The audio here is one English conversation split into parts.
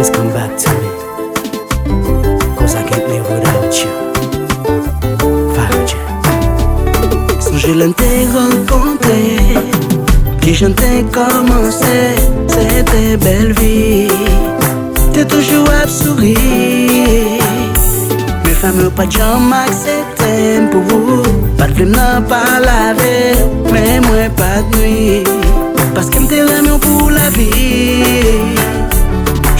please come back to me, 'cause I can't live without you. Fatherjay. Sans je l'ai rencontré, puis je t'ai commencé, c'était belle vie. T'es toujours à sourire. Mes femmes pas de jamais accepté pour vous. Pas de flemme, non, pas laver, mais moi pas de nuit. Parce que m'te l'aime pour la vie.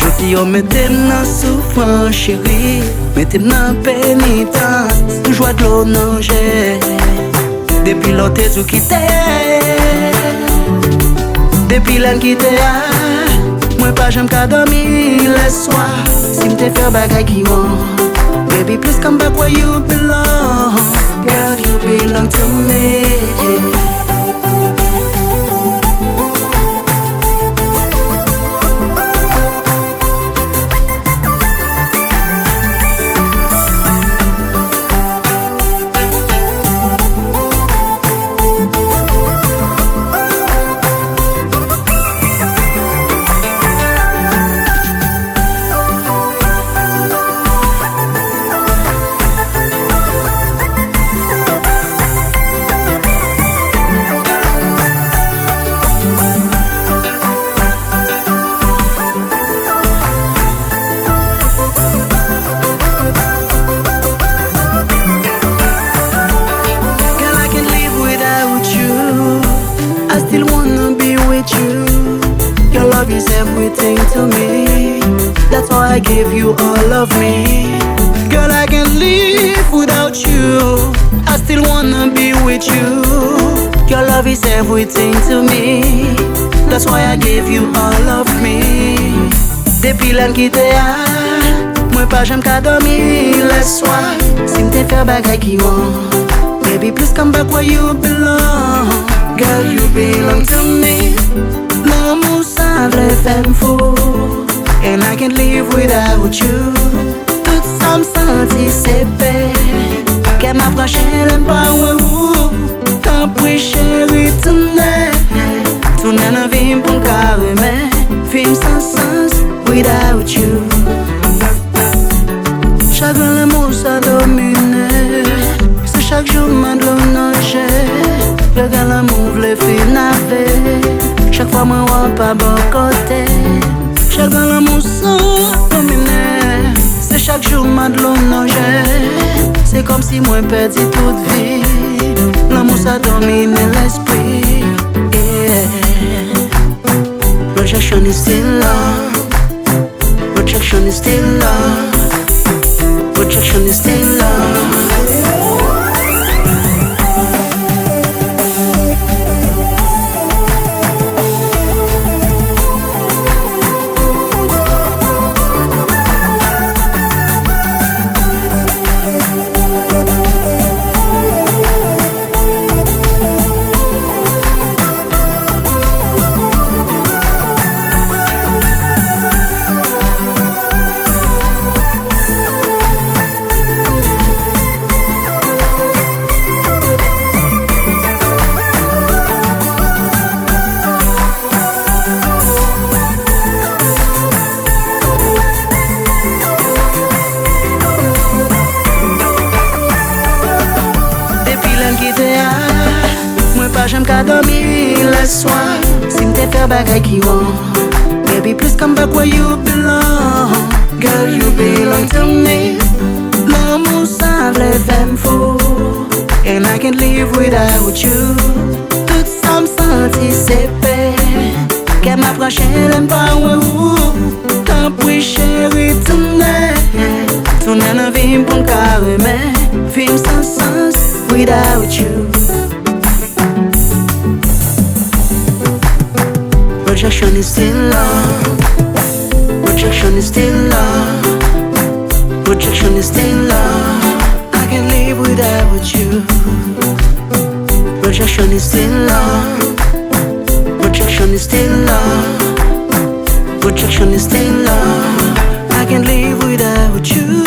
Je dis, oh, mettez dans souffrance, chérie. Mettez dans pénitence. Toujours de l'eau nager. Depuis l'autre tout quitté. Depuis l'an quitté. Moi pas j'aime qu'à dormir le soir. Si m'te fait bagay qui vont. Baby, please come back where you belong. Girl, you belong to me. Your love is everything to me. That's why I give you all of me. Girl, I can't live without you. I still wanna be with you. Your love is everything to me. That's why I give you all of me. Depuis l'an qui t'es à, moi pas j'aime qu'à dormir le soir. Si m'te fait bagay qui vont. Baby, please come back where you belong. Girl, you belong to me. L'amour ça vrai fait fou. And I can't live without you. Tout ça me senti c'est paix. Qu'elle m'approche l'aime pas où. Tant pis chérie, tournez dans vie pour carrément. Film sans sens without you. Chacun l'amour ça domine. C'est chaque jour m'a donné. Regarde l'amour v'le finaver. Chaque fois moi on pas bon côté. Chaque dans l'amour sans dominer. C'est chaque jour m'a de l'eau nager. C'est comme si moi perdu toute vie. L'amour ça domine l'esprit. Yeah. Rejection is still love. Rejection is still love. Rejection is still love. Moi pas j'aime qu'à dormir le soir. Si m'te fait bagay qui vont. Baby, please come back where you belong. Girl, you belong to me. L'amour ça v'le fait fou. And I can't live without you. Tout ça me senti c'est paix. Qu'elle m'approche l'aime pas où. Tant pis chérie, tournez dans vie pour carrément. Film sans sens without you. Rejection is still love. Rejection is still love. Rejection is still love. I can't live without you. Rejection is still love. Rejection is still love. Rejection is still love. I can't live without you.